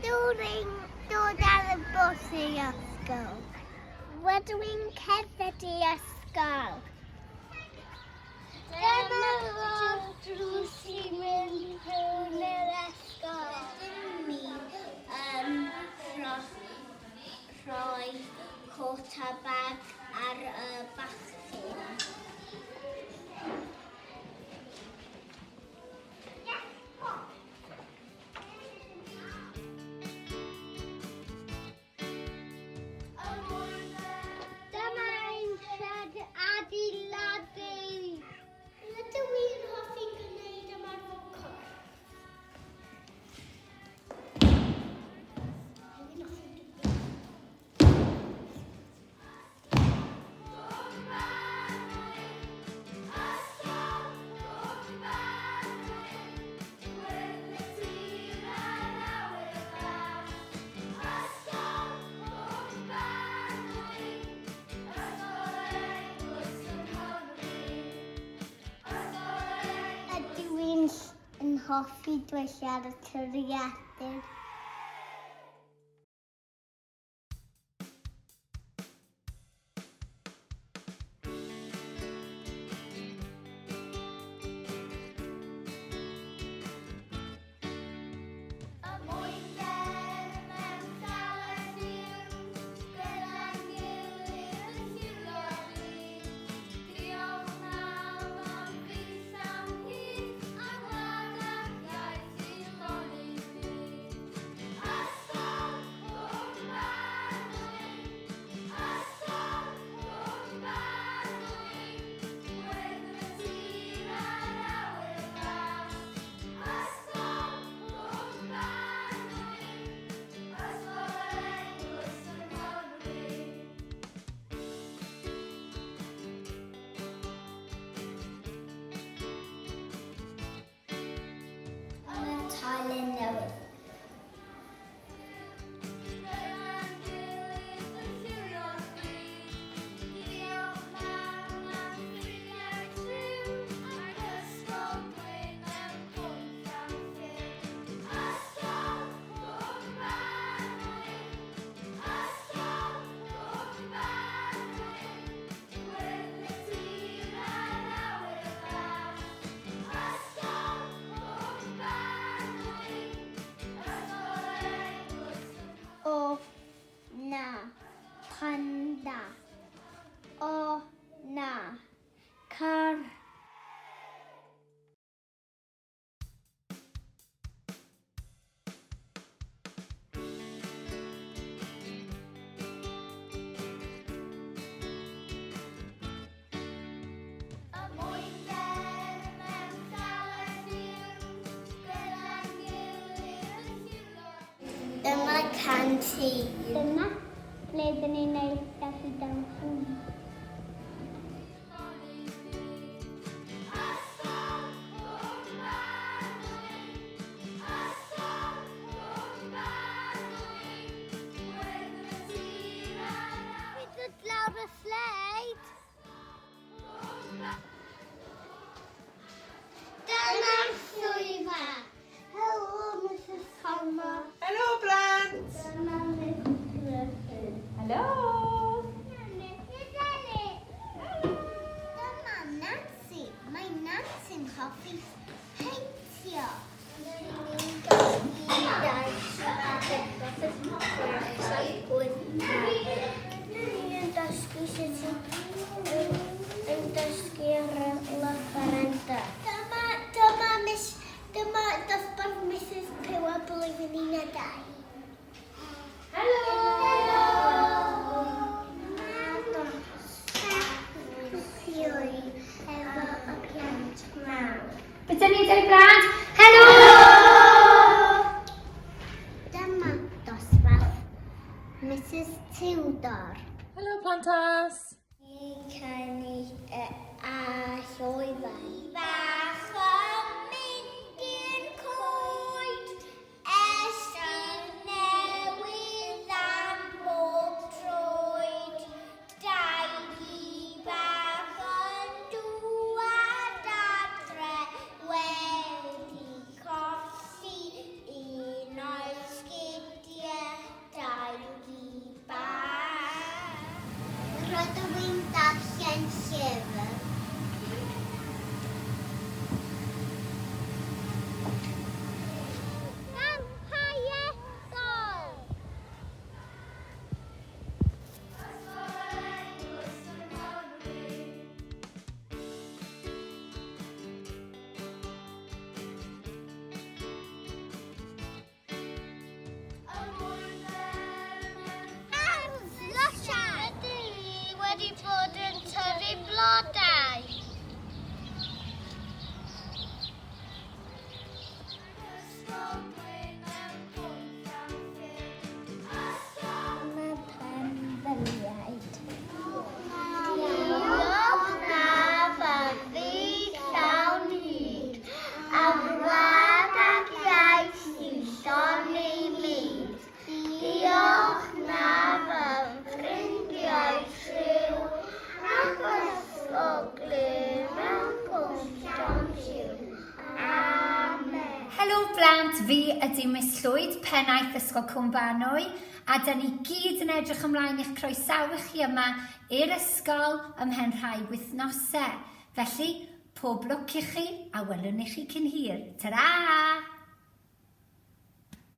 Dod ar y bws i ysgol. Rydw i'n cerdded i ysgol. Dyma'r ffordd drws i mynd rhwng yr ysgol. Ydym ni rhoi cot a bag ar y bachgen. Dyma ein siad adeiladu. Rydw i'n hoffi gwneud ymarfer yn hoffi dweud ar y curiadur. Thailand newydd. O na, panda. O na, car. Dyma canteen. Dyma ble dyn ni'n neud gallu dawnsio. Fi dod lawr y sleid. Dyma'r swyddfa. Helo, Mrs. Palmer. Helo, blant! Dyma Mrs. Griffin. Helo! Dyma Nancy. Mae Nancy'n hoffi peintio. Ni'n dysgu iaith Ni'n dysgu sut yn dysgu referenda. Dyma dosbarth Mrs. Pugh a blwyddyn 12. Helo! Efo y plant mawr. Beth ni'n dweud blant? Helo! Dyma dosbarth Mrs. Tudor. Helo, plantas! Ni'n canu a llwyfau. Bach o mynd i'r coed, esgyn plant, fi ydy Miss Llwyd, pennaeth Ysgol Cwm Banwy, a da ni gyd yn edrych ymlaen i'ch croesawu chi yma i'r ysgol ym mhen rhai wythnosau. Felly, pob lwc i chi a welwn i chi cyn hir. Ta-ra!